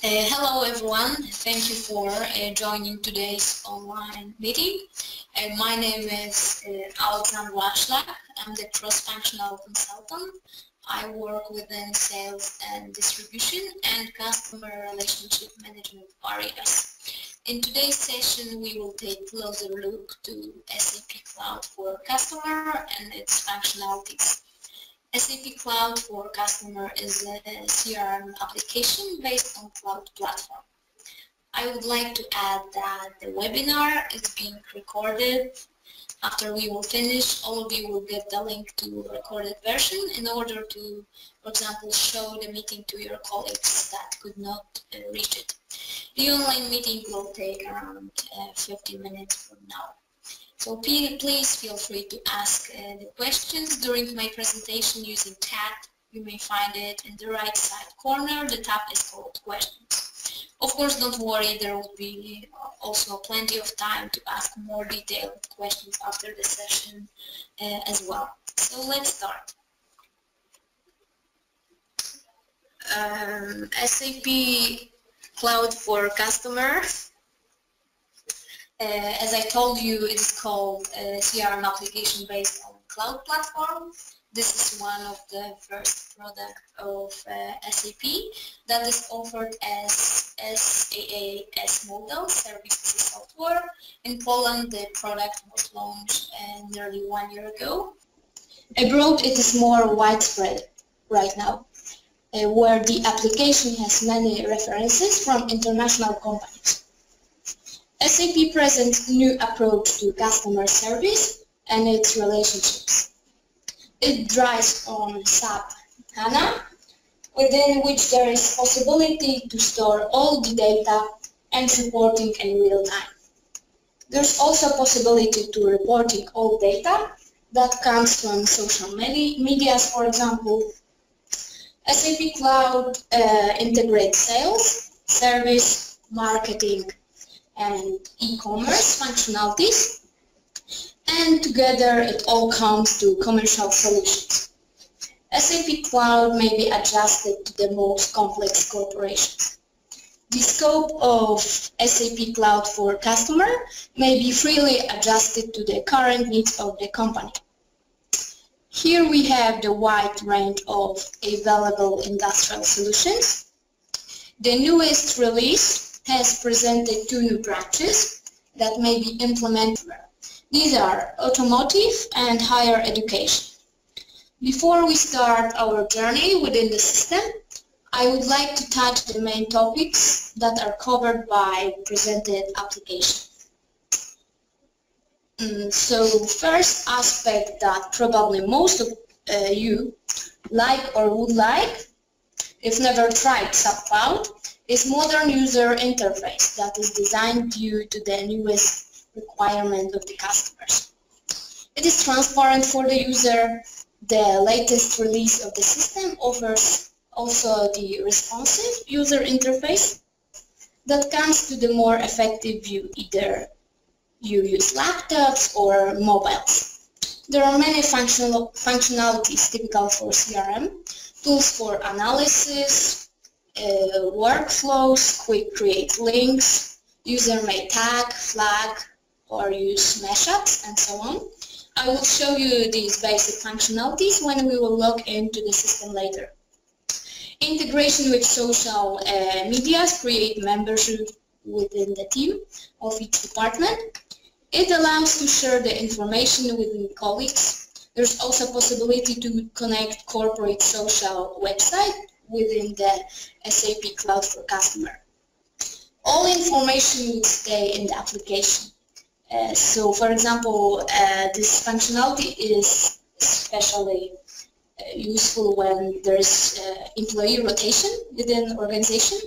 Hello everyone, thank you for joining today's online meeting. My name is Alexandra Szlak. I'm the cross-functional consultant. I work within sales and distribution and customer relationship management areas. In today's session we will take a closer look to SAP Cloud for Customer and its functionalities. SAP Cloud for Customer is a CRM application based on cloud platform. I would like to add that the webinar is being recorded. After we will finish, all of you will get the link to the recorded version in order to, for example, show the meeting to your colleagues that could not reach it. The online meeting will take around 15 minutes from now. So please feel free to ask the questions during my presentation using chat. You may find it in the right side corner. The tab is called Questions. Of course, don't worry, there will be also plenty of time to ask more detailed questions after the session as well. So let's start. SAP Cloud for Customer. As I told you, it is called a CRM application based on cloud platform. This is one of the first products of SAP that is offered as SaaS model, Service as a Software. In Poland, the product was launched nearly 1 year ago. Abroad, it is more widespread right now, where the application has many references from international companies. SAP presents new approach to customer service and its relationships. It drives on SAP HANA, within which there is possibility to store all the data and reporting in real time. There's also possibility to reporting all data that comes from social media, for example. SAP Cloud integrates sales, service, marketing, and e-commerce functionalities, and together it all comes to commercial solutions. SAP Cloud may be adjusted to the most complex corporations. The scope of SAP Cloud for Customer may be freely adjusted to the current needs of the company. Here we have the wide range of available industrial solutions. The newest release has presented 2 new branches that may be implemented. These are automotive and higher education. Before we start our journey within the system, I would like to touch the main topics that are covered by presented application. So first aspect that probably most of you like or would like, if never tried SAP Cloud, is modern user interface that is designed due to the newest requirement of the customers. It is transparent for the user. The latest release of the system offers also the responsive user interface that comes to the more effective view, either you use laptops or mobiles. There are many functionalities typical for CRM, tools for analysis, workflows, quick create links, user may tag, flag, or use mashups, and so on. I will show you these basic functionalities when we will log into the system later. Integration with social media, create membership within the team of each department. It allows to share the information within colleagues. There's also possibility to connect corporate social website within the SAP Cloud for Customer. All information will stay in the application. So for example, this functionality is especially useful when there is employee rotation within an organization.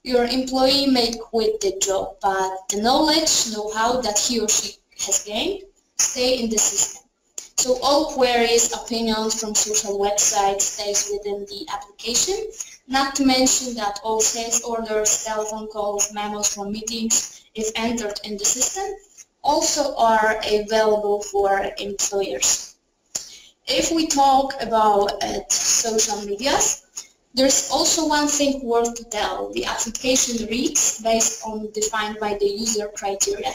Your employee may quit the job, but the knowledge, know-how that he or she has gained stay in the system. So all queries, opinions from social websites stays within the application, not to mention that all sales orders, telephone calls, memos from meetings, if entered in the system, also are available for employers. If we talk about social medias, There's also one thing worth to tell. The application reads based on defined by the user criteria.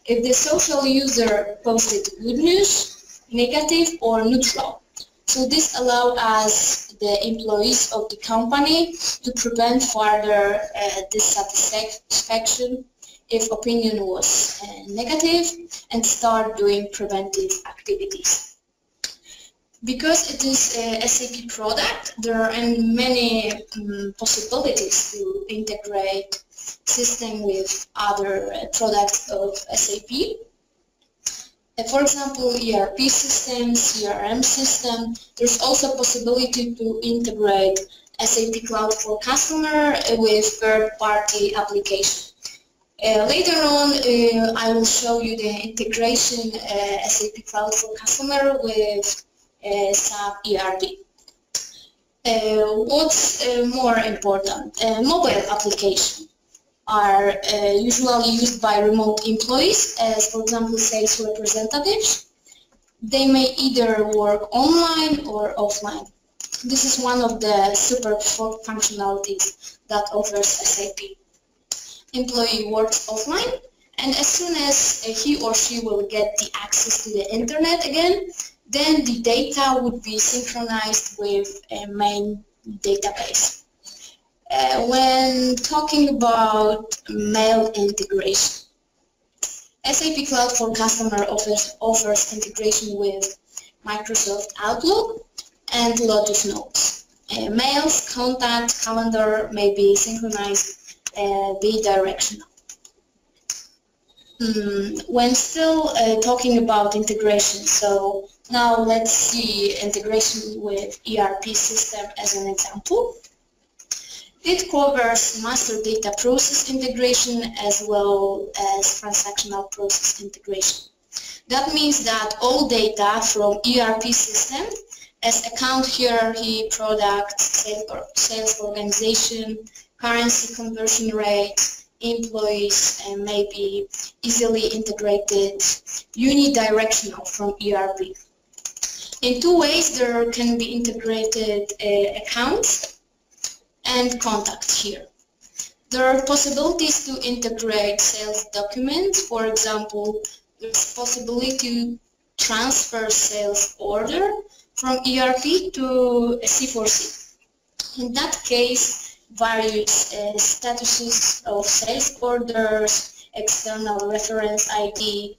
If the social user posted good news, negative or neutral. So this allows us, the employees of the company, to prevent further dissatisfaction if opinion was negative and start doing preventive activities. Because it is a SAP product, there are many possibilities to integrate system with other products of SAP. For example, ERP system, CRM system. There's also possibility to integrate SAP Cloud for Customer with third-party application. Later on, I will show you the integration SAP Cloud for Customer with SAP ERP. What's more important? Mobile application are usually used by remote employees, as for example sales representatives. They may either work online or offline. This is one of the super functionalities that offers SAP. Employee works offline, and as soon as he or she will get the access to the internet again, then the data would be synchronized with a main database. When talking about mail integration, SAP Cloud for Customer offers integration with Microsoft Outlook and Lotus Notes. Mails, contact, calendar may be synchronized bidirectional. When still talking about integration, so now let's see integration with ERP system as an example. It covers master data process integration as well as transactional process integration. That means that all data from ERP system as account hierarchy, product, sales organization, currency conversion rate, employees, and may be easily integrated unidirectional from ERP. In two ways there can be integrated accounts and contacts here. There are possibilities to integrate sales documents. For example, there's possibility to transfer sales order from ERP to C4C. In that case, various statuses of sales orders, external reference ID,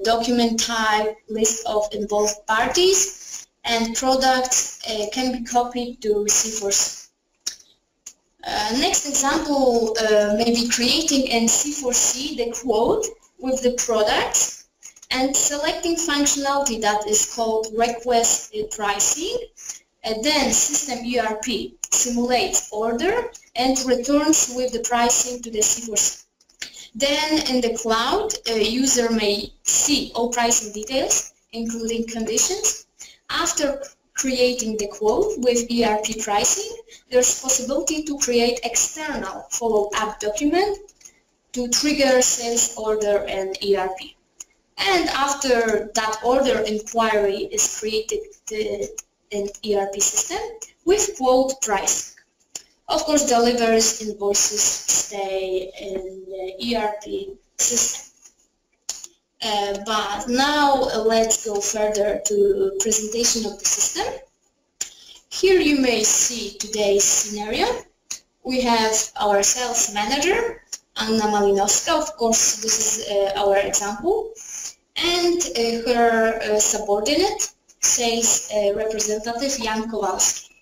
document type, list of involved parties, and products can be copied to C4C. Next example may be creating in C4C the quote with the products and selecting functionality that is called request pricing. And then system ERP simulates order and returns with the pricing to the C4C. Then in the cloud, a user may see all pricing details, including conditions. After creating the quote with ERP pricing, there's possibility to create external follow-up document to trigger sales order and ERP. And after that order inquiry is created in ERP system with quote price. Of course, deliveries invoices stay in the ERP system. But now let's go further to presentation of the system. Here you may see today's scenario. We have our sales manager, Anna Malinowska, of course this is our example, and her subordinate, sales representative Jan Kowalski.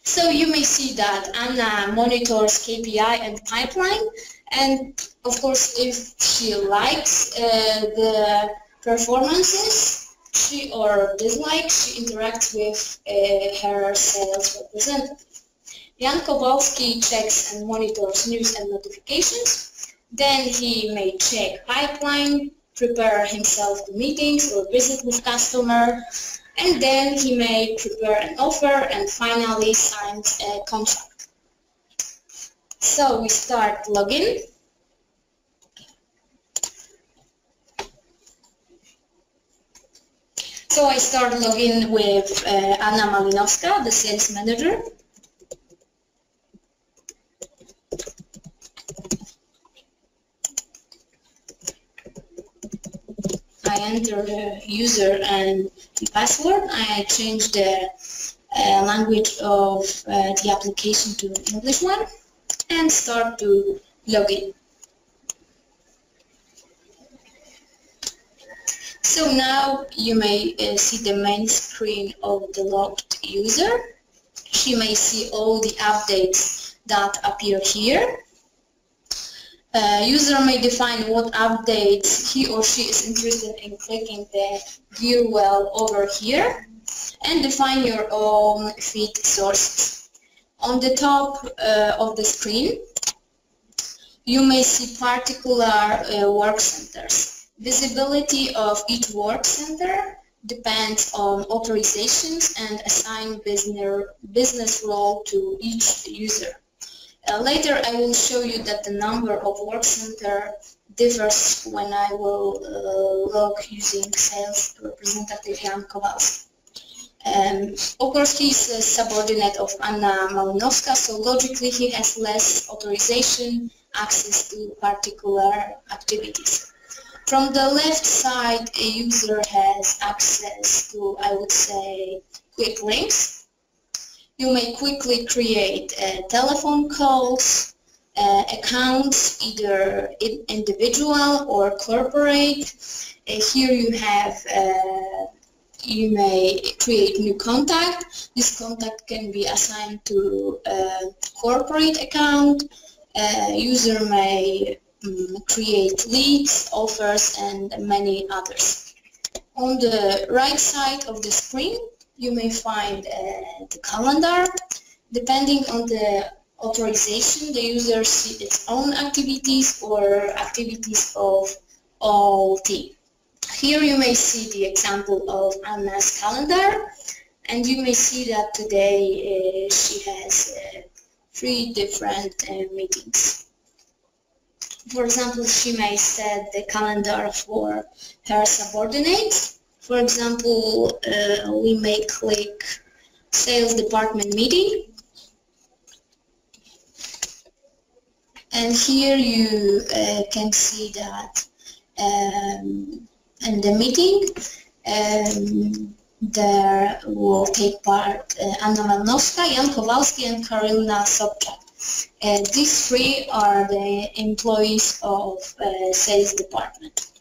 So you may see that Anna monitors KPI and pipeline, and of course if she likes the performances, she or dislikes, she interacts with her sales representative. Jan Kowalski checks and monitors news and notifications. Then he may check pipeline, prepare himself to meetings or visit with customer, and then he may prepare an offer and finally sign a contract. So we start login. So I start login with Anna Malinowska, the sales manager. I enter the user and the password. I change the language of the application to English one and start to log in. So now you may see the main screen of the logged user. She may see all the updates that appear here. User may define what updates he or she is interested in clicking the gear well over here, and define your own feed sources. On the top of the screen, you may see particular work centers. Visibility of each work center depends on authorizations and assign business role to each user. Later I will show you that the number of work center differs when I will log using sales representative Jan Kowalski. Of course, he's a subordinate of Anna Malinowska, so logically he has less authorization, access to particular activities. From the left side, a user has access to, I would say, quick links. You may quickly create telephone calls, accounts, either individual or corporate. Here you have, you may create new contact. This contact can be assigned to a corporate account. User may create leads, offers, and many others. On the right side of the screen, you may find the calendar. Depending on the authorization, the user sees its own activities or activities of all team. Here you may see the example of Anna's calendar, and you may see that today she has 3 different meetings. For example, she may set the calendar for her subordinates. For example, we may click sales department meeting. And here you can see that in the meeting there will take part Anna Malinowska, Jan Kowalski, and Karolina Sobczak. These 3 are the employees of sales department.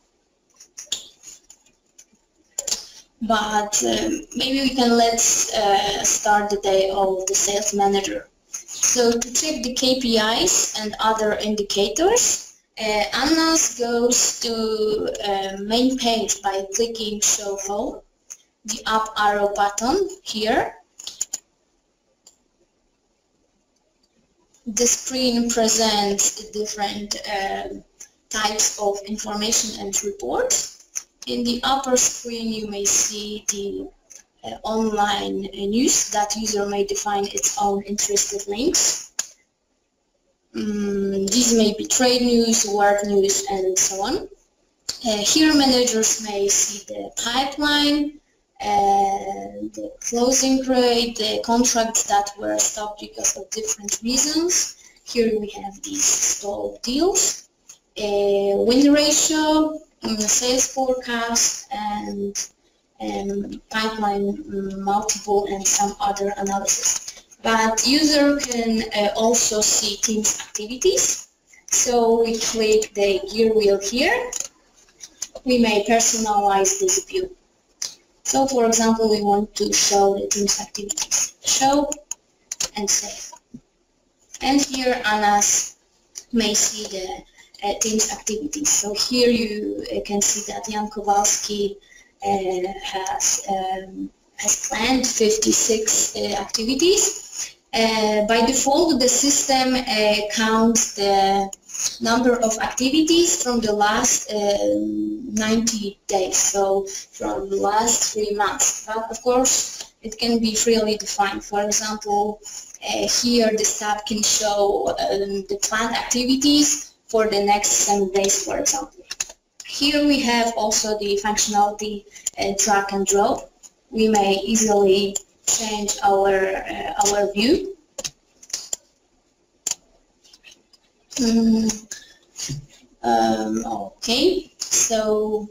But maybe we can start the day of the sales manager. So to check the KPIs and other indicators, Anna's goes to main page by clicking Show Home, the up arrow button here. The screen presents different types of information and reports. In the upper screen you may see the online news that user may define its own interested links. These may be trade news, work news, and so on. Here managers may see the pipeline, the closing rate, the contracts that were stopped because of different reasons. Here we have these stalled deals, win ratio, sales forecast, and pipeline multiple, and some other analysis. But user can also see teams activities. So we click the gear wheel here. We may personalize this view. So for example, we want to show the team's activities. Show and save. And here Anna's may see the team's activities. So here you can see that Jan Kowalski has planned 56 activities. By default, the system counts the number of activities from the last 90 days, so from the last 3 months. But of course, it can be freely defined. For example, here the SAP can show the planned activities for the next 7 days, for example. Here we have also the functionality drag and drop. We may easily change our view. Okay, so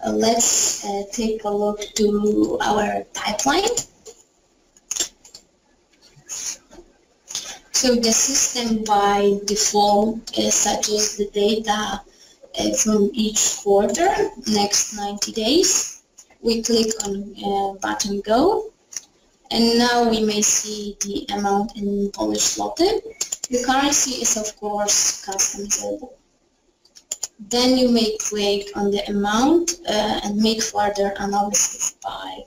let's take a look to our pipeline. So the system by default suggests the data from each quarter, next 90 days. We click on button Go, and now we may see the amount in Polish zloty. The currency is of course customizable. Then you may click on the amount and make further analysis by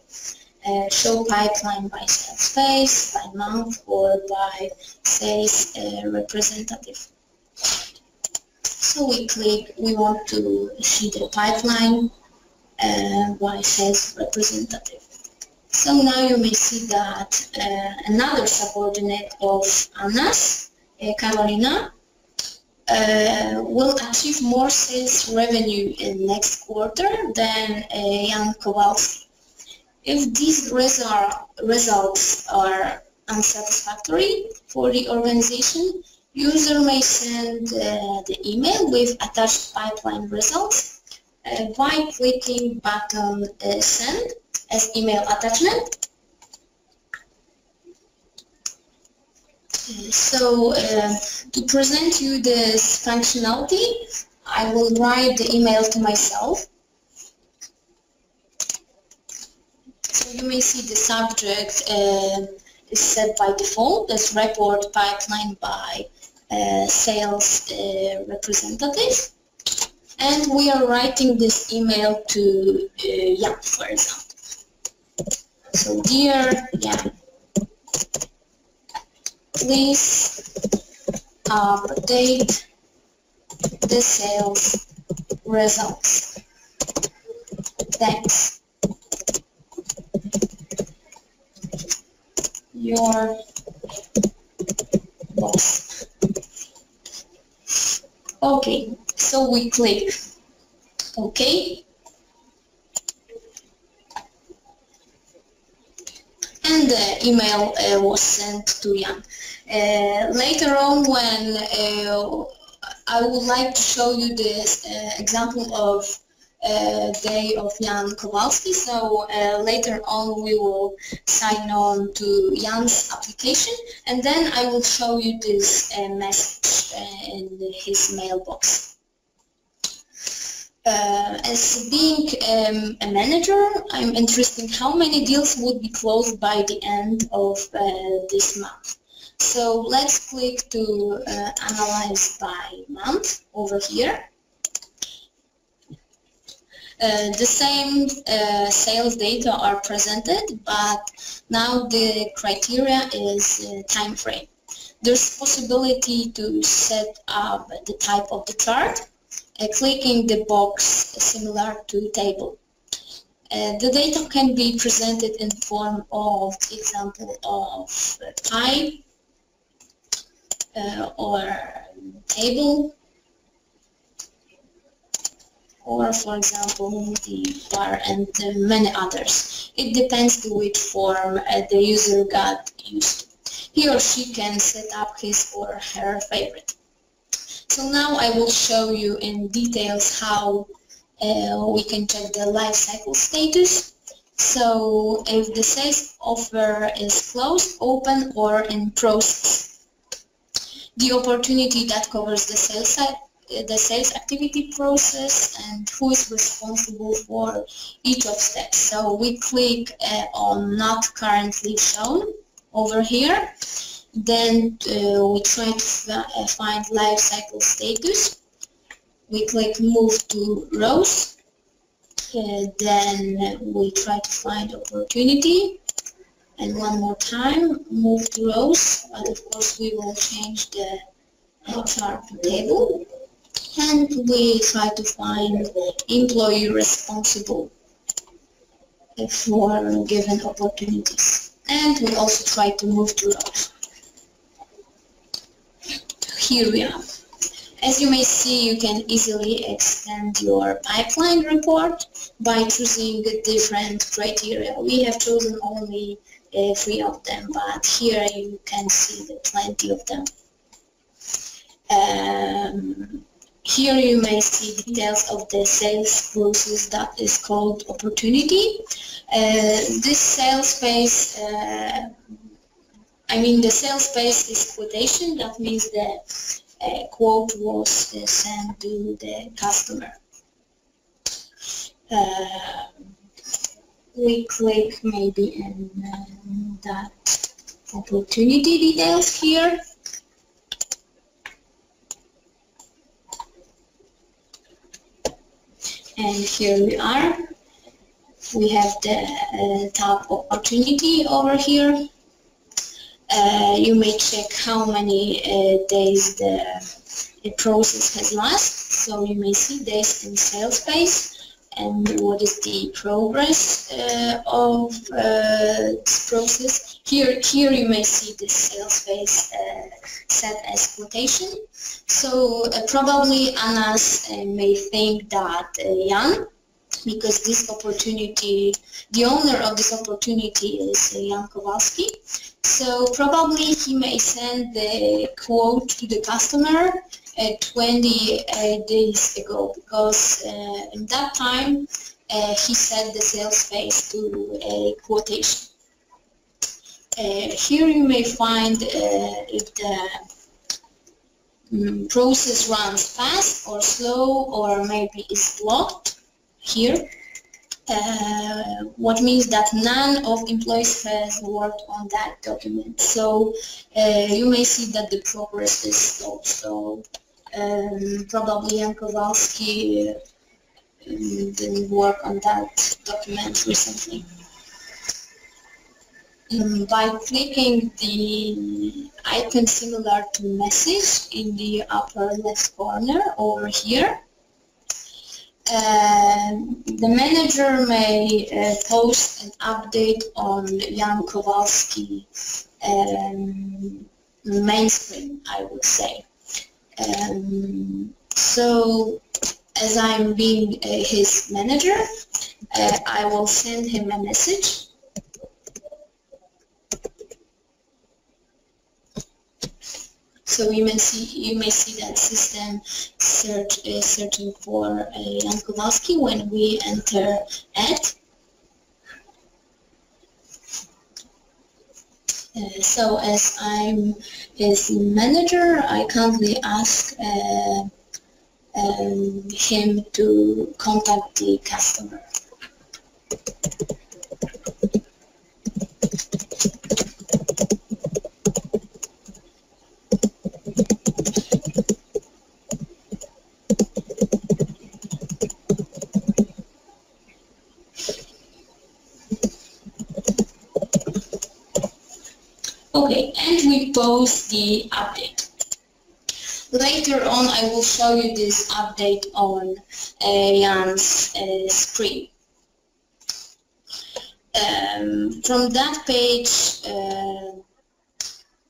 show pipeline by sales phase, by month, or by sales representative. So we want to see the pipeline by sales representative. So now you may see that another subordinate of Anna's, Karolina, will achieve more sales revenue in next quarter than Jan Kowalski. If these results are unsatisfactory for the organization, user may send the email with attached pipeline results by clicking button Send as email attachment. So to present you this functionality, I will write the email to myself. So you may see the subject is set by default as report pipeline by sales representative, and we are writing this email to Jan, for example. So dear Jan, please update the sales results. Thanks. Your boss. Okay, so we click OK, and the email was sent to Jan. Later on, when I would like to show you this example of day of Jan Kowalski, so later on we will sign on to Jan's application, and then I will show you this message in his mailbox. As being a manager, I'm interested in how many deals would be closed by the end of this month. So let's click to analyze by month over here. The same sales data are presented, but now the criteria is time frame. There's possibility to set up the type of the chart, clicking the box similar to table. The data can be presented in form of example of pie or table, or for example the bar, and many others. It depends to which form the user got used to. He or she can set up his or her favorite. So now I will show you in details how we can check the life cycle status. So if the sales offer is closed, open, or in process. The opportunity that covers the sales activity process and who is responsible for each of steps. So we click on not currently shown over here. Then we try to find life cycle status. We click move to rows. Then we try to find opportunity. And one more time, move to rows. But of course we will change the chart to table. And we try to find employee responsible for given opportunities. And we also try to move to rows. Here we are. As you may see, you can easily extend your pipeline report by choosing different criteria. We have chosen only 3 of them, but here you can see the plenty of them. here you may see details of the sales process that is called opportunity. This sales phase, the sales phase is quotation. That means the quote was sent to the customer. We click maybe in that opportunity details here. And here we are. We have the tab opportunity over here. You may check how many days the process has lasted. So you may see days in sales phase and what is the progress of this process. Here you may see the sales phase set as quotation. So probably Anas may think that Jan, because this opportunity, the owner of this opportunity is Jan Kowalski, so probably he may send the quote to the customer 20 days ago, because in that time he set the sales phase to a quotation. Here you may find if the process runs fast or slow, or maybe is blocked here, what means that none of employees has worked on that document. So you may see that the progress is slow. So probably Jan Kowalski didn't work on that document recently. By clicking the icon similar to message in the upper left corner over here, the manager may post an update on Jan Kowalski main screen, I would say. So as I'm being his manager, I will send him a message. So you may see that system search is searching for Jan Kowalski when we enter add. So as I'm his manager, I kindly ask him to contact the customer. Okay, and we post the update. Later on, I will show you this update on Jan's screen. From that page,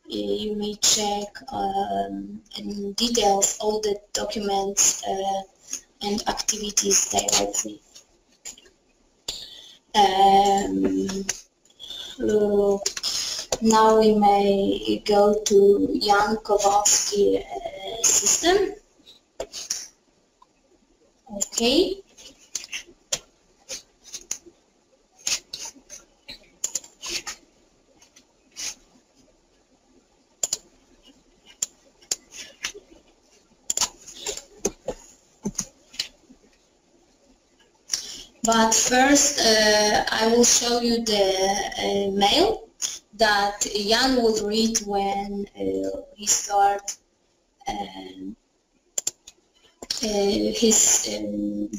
you may check in details all the documents and activities directly. Now we may go to Jan Kowalski system. Okay. But first I will show you the mail that Jan will read when he starts his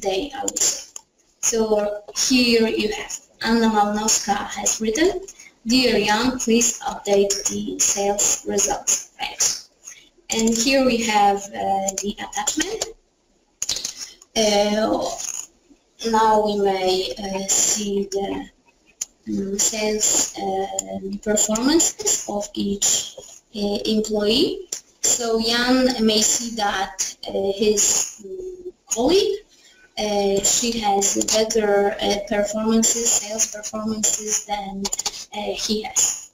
day, I would say. So here you have Anna Malnowska has written, "Dear Jan, please update the sales results." Thanks. And here we have the attachment. Now we may see the sales performances of each employee. So Jan may see that his colleague, she has better performances, sales performances than he has.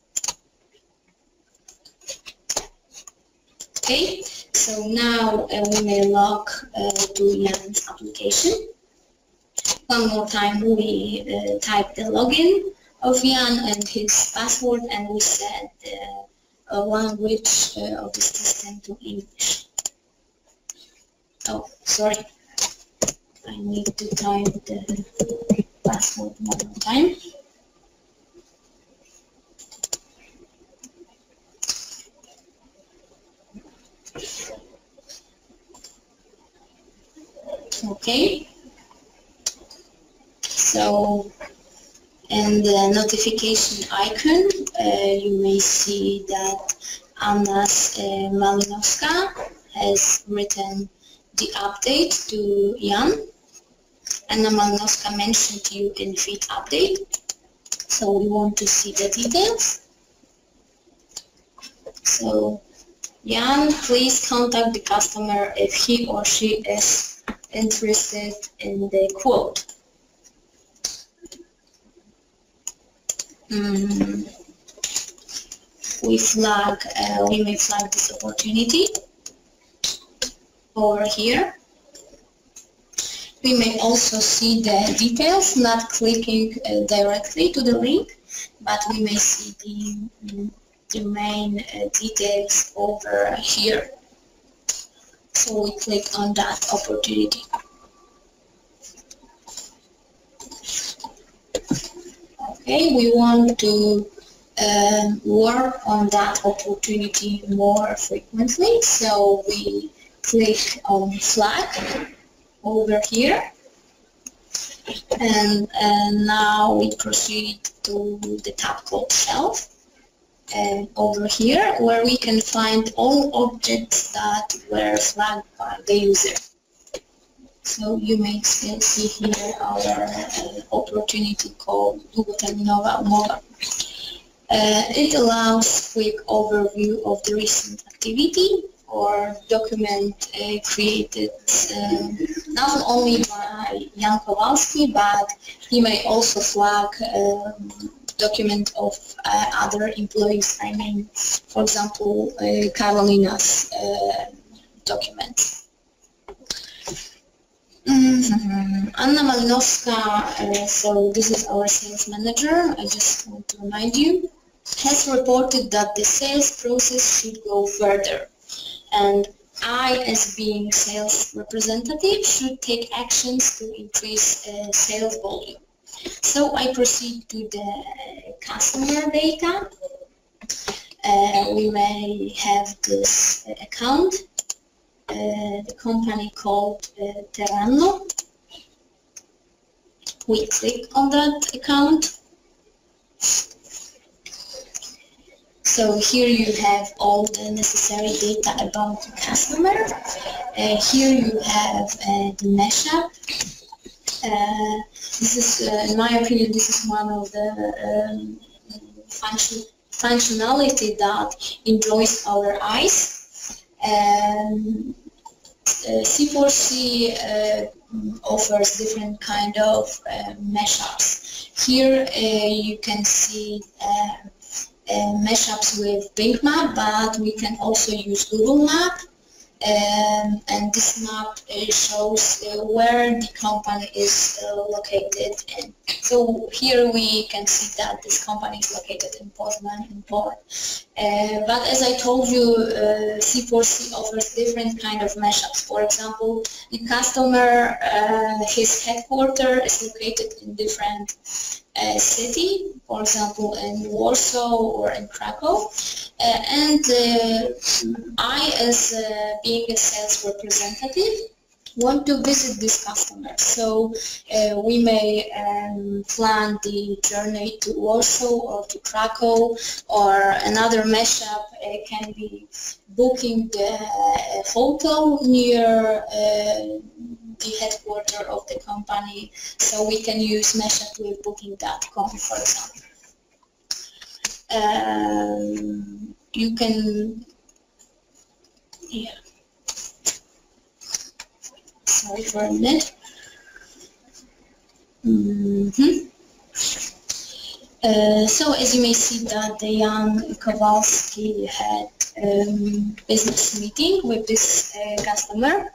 Okay, So now we may log to Jan's application. One more time we type the login of Jan and his password, and we set the language of the system to English. Oh, sorry. I need to type the password one more time. Okay. So, in the notification icon, you may see that Anna Malinowska has written the update to Jan. Anna Malinowska mentioned you in feed update, so we want to see the details. So, Jan, please contact the customer if he or she is interested in the quote. We may flag this opportunity over here. We may also see the details, not clicking directly to the link, but we may see the main details over here. So we click on that opportunity. Okay, we want to work on that opportunity more frequently, so we click on flag over here, and now we proceed to the tab called shelf over here, where we can find all objects that were flagged by the user. So you may still see here our opportunity called Długoterminowa umowa. It allows quick overview of the recent activity or document created not only by Jan Kowalski, but he may also flag document of other employees. I mean, for example, Karolina's document. Anna Malinowska, so this is our sales manager, I just want to remind you, has reported that the sales process should go further, and I, as being sales representative, should take actions to increase sales volume. So I proceed to the customer data. We may have this account. The company called Terranno. We click on that account. So here you have all the necessary data about the customer. Here you have the mashup. This is, in my opinion, this is one of the functionality that enjoys our eyes. C4C offers different kind of mashups. Here you can see mashups with Bing Map, but we can also use Google Map, and this map shows where the company is located in. So here we can see that this company is located in Poznań, in Poland. But as I told you, C4C offers different kind of mashups. For example, the customer, his headquarters is located in different city, for example in Warsaw or in Krakow, and I, as being a sales representative, want to visit this customer. So we may plan the journey to Warsaw or to Krakow, or another mashup can be booking the hotel near the headquarters of the company. So we can use mashup with booking.com, for example. You can, yeah. Sorry for a minute. So as you may see that the Jan Kowalski had business meeting with this customer.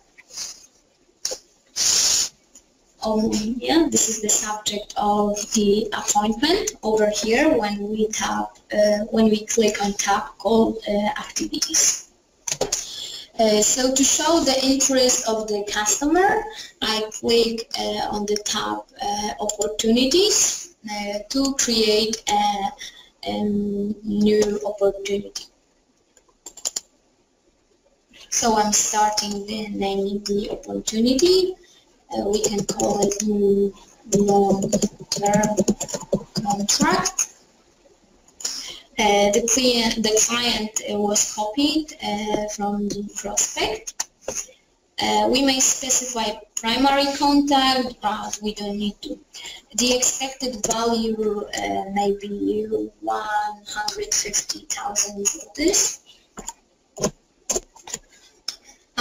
Yeah, this is the subject of the appointment over here when we click on tab called activities. So to show the interest of the customer, I click on the tab opportunities to create a new opportunity. So I'm starting naming the opportunity. We can call it long-term contract. The client was copied from the prospect. We may specify primary contact, but we don't need to. The expected value may be 150,000 zlotys.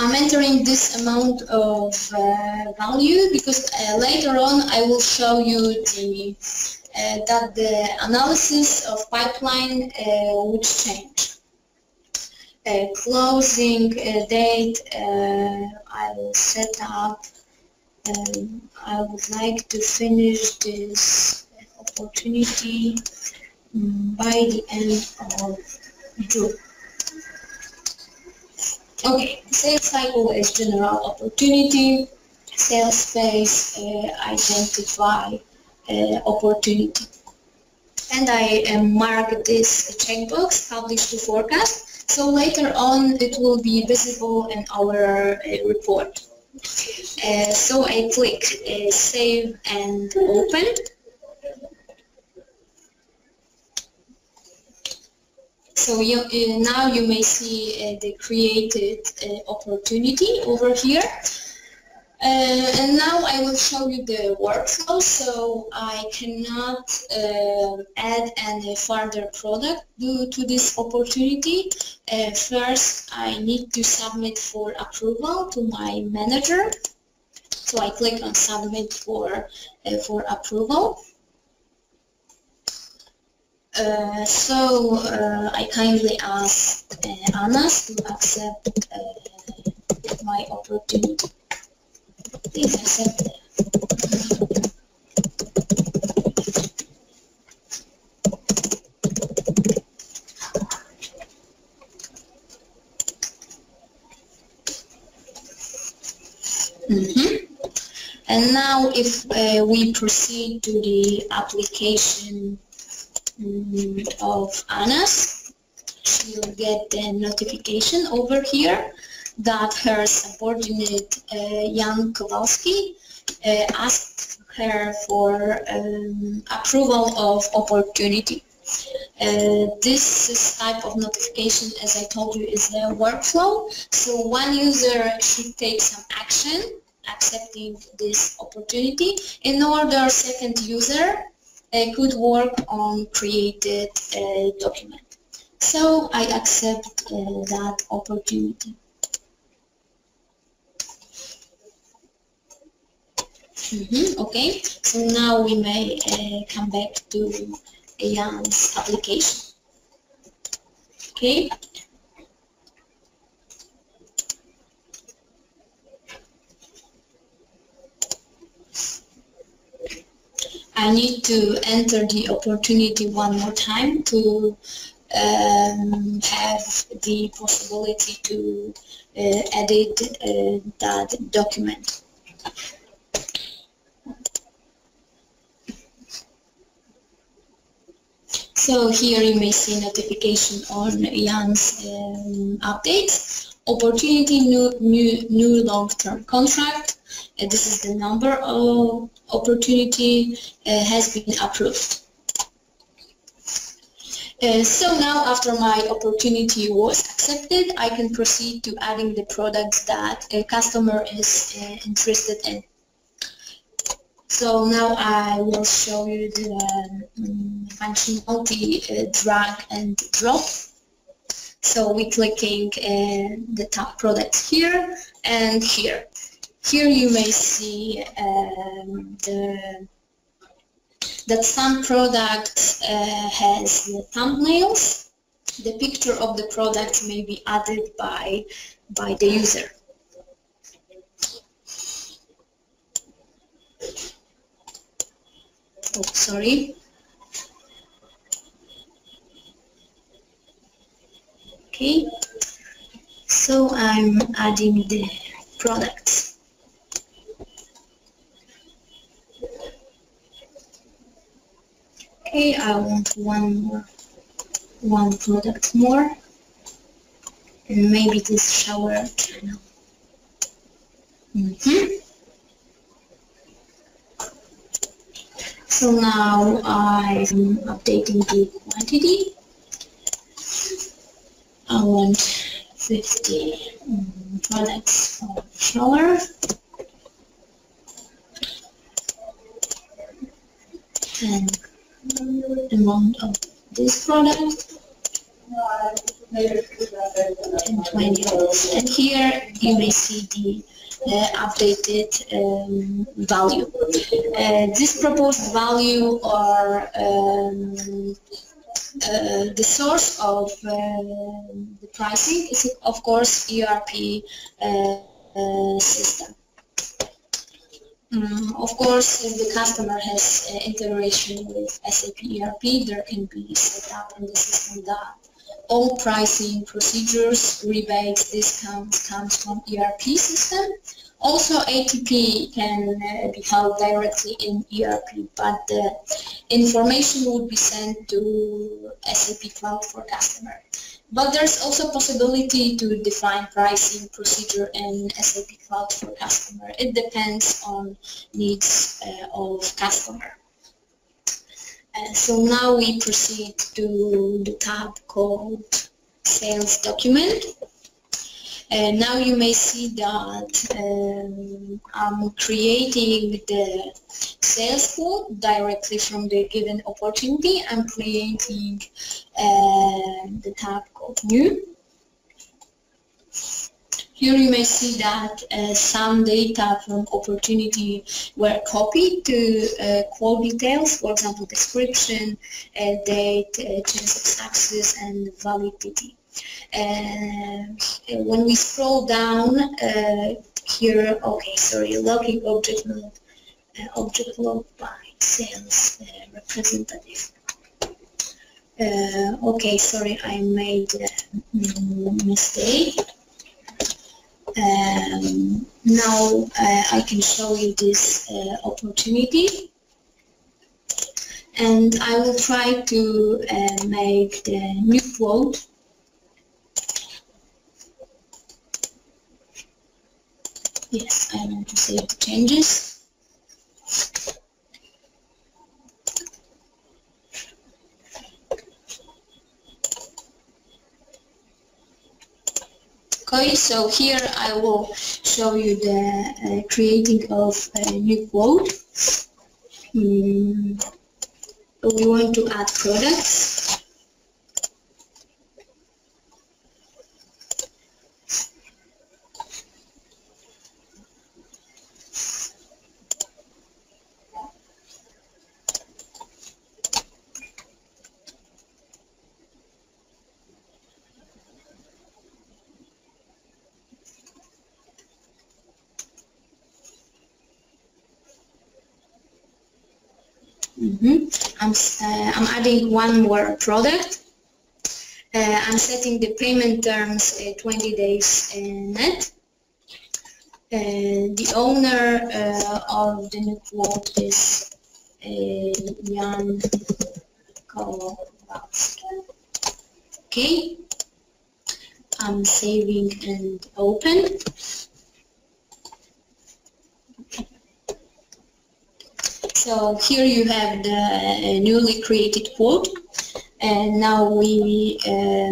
I'm entering this amount of value because later on I will show you that the analysis of pipeline would change. Closing date, I will set up. I would like to finish this opportunity by the end of June. Okay, sales cycle is general opportunity, sales phase, identify opportunity. And I mark this checkbox, publish to forecast, so later on it will be visible in our report. So I click save and open. So now you may see the created opportunity over here. And now I will show you the workflow. So I cannot add any further product due to this opportunity. First, I need to submit for approval to my manager. So I click on submit for approval. I kindly ask Anas to accept my opportunity. Please accept it. And now if we proceed to the application of Anas, she will get the notification over here that her subordinate Jan Kowalski asked her for approval of opportunity. This type of notification, as I told you, is a workflow. So one user should take some action accepting this opportunity in order second user could work on created document. So I accept that opportunity. Okay, so now we may come back to Jan's application. Okay. I need to enter the opportunity one more time to have the possibility to edit that document. So here you may see notification on Jan's updates. Opportunity, new long-term contract. This is the number of opportunity has been approved. So now after my opportunity was accepted, I can proceed to adding the products that a customer is interested in. So now I will show you the functionality drag and drop. So we're clicking the top products here and here. Here you may see that some products has the thumbnails, the picture of the product may be added by the user. Oh, sorry. Okay, so I'm adding the products. Okay, I want one product more, and maybe this shower channel. So now I'm updating the quantity. I want 50 products of shower. And amount of this product and 20 of this. And here you may see the updated value. This proposed value are the source of the pricing is of course ERP system. Of course, if the customer has integration with SAP ERP, there can be set up in the system that all pricing procedures, rebates, discounts comes from ERP system. Also, ATP can be held directly in ERP, but the information would be sent to SAP Cloud for customer. But there's also possibility to define pricing procedure in SAP Cloud for customer. It depends on needs of customer. So now we proceed to the tab called Sales Document. Now you may see that I'm creating the sales quote directly from the given opportunity. I'm creating the tab called New. Here you may see that some data from opportunity were copied to quote details, for example, description, date, change of access, and validity. When we scroll down here, okay, sorry, logging object load by sales representative. Okay, sorry, I made a mistake. Now I can show you this opportunity, and I will try to make the new quote. Yes, I want to save the changes. Okay, so here I will show you the creating of a new quote. We want to add products. I'm adding one more product. I'm setting the payment terms 20 days net. The owner of the new quote is Jan Kowalski. Okay, I'm saving and open. So here you have the newly created quote, and now we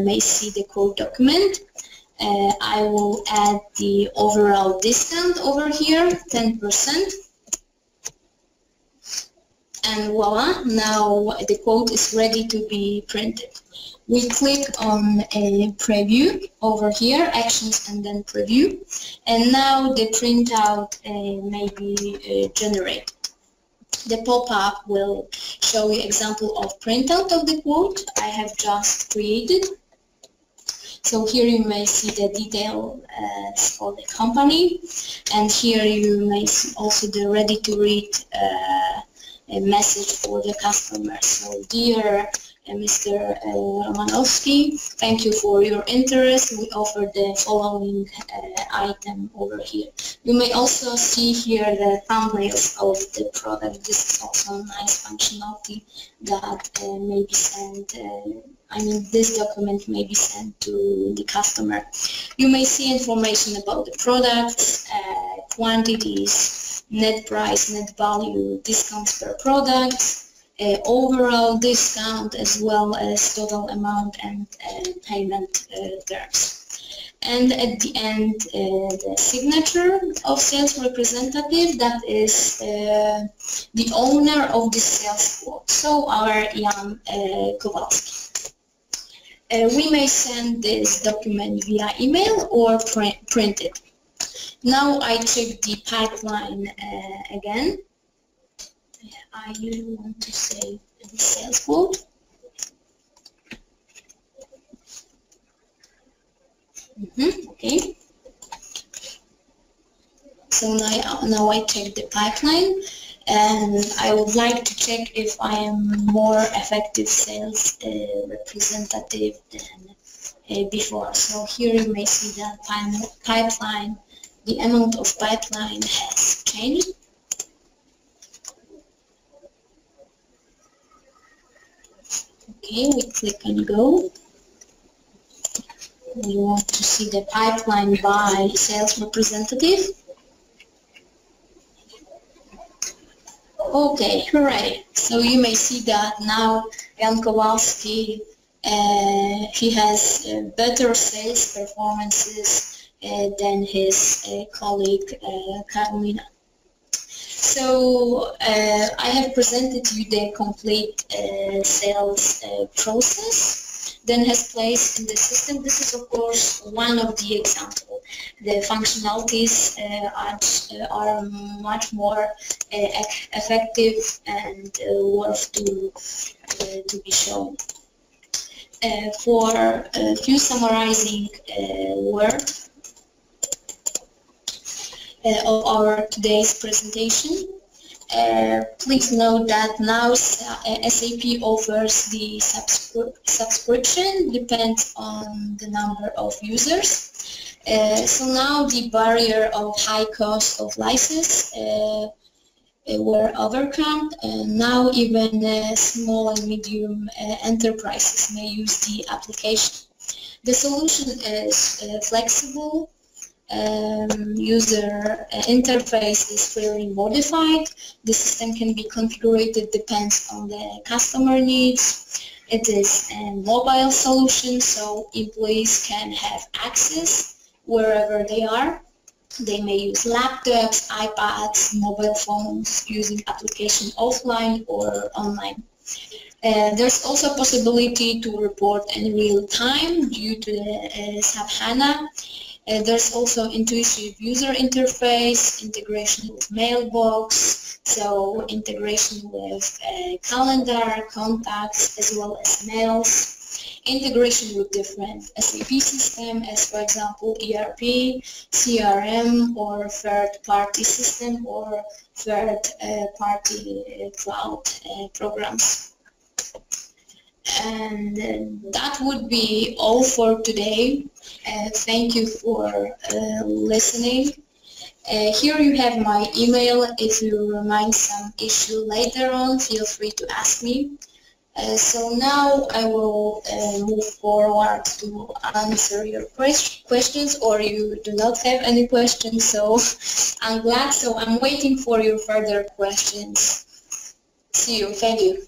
may see the quote document. I will add the overall discount over here, 10%, and voila, now the quote is ready to be printed. We click on preview over here, actions, and then preview, and now the printout may be generated. The pop-up will show you example of printout of the quote I have just created. So here you may see the details for the company, and here you may see also the ready-to-read a message for the customer. So, dear Mr. Romanowski, thank you for your interest. We offer the following item over here. You may also see here the thumbnails of the product. This is also a nice functionality that may be sent. This document may be sent to the customer. You may see information about the products, quantities, net price, net value, discounts per product, overall discount, as well as total amount and payment terms. And at the end, the signature of sales representative, that is the owner of the sales quote, so our Jan Kowalski. We may send this document via email or print it. Now I check the pipeline again. I usually want to save the sales quote. Okay. So now I check the pipeline, and I would like to check if I am more effective sales representative than before. So here you may see that pipeline, the amount of pipeline has changed. Okay, we click on go. We want to see the pipeline by sales representative. Okay, hooray! So you may see that now Jan Kowalski, he has better sales performances than his colleague Karolina. So I have presented you the complete sales process then has place in the system. This is of course one of the examples. The functionalities are much more effective and worth to be shown. For a few summarizing words of our today's presentation. Please note that now SAP offers the subscription, depends on the number of users. So now the barrier of high cost of license were overcome, and now even small and medium enterprises may use the application. The solution is flexible. User interface is clearly modified. The system can be configured, depends on the customer needs. It is a mobile solution, so employees can have access wherever they are. They may use laptops, iPads, mobile phones, using application offline or online. There's also a possibility to report in real time due to the SAP HANA. There's also intuitive user interface, integration with mailbox, so integration with calendar, contacts, as well as mails, integration with different SAP systems, as for example ERP, CRM, or third-party system, or third-party cloud programs. And that would be all for today. Thank you for listening. Here you have my email. If you remind some issue later on, feel free to ask me. So now I will move forward to answer your questions, or you do not have any questions, so I'm glad. So I'm waiting for your further questions. See you. Thank you.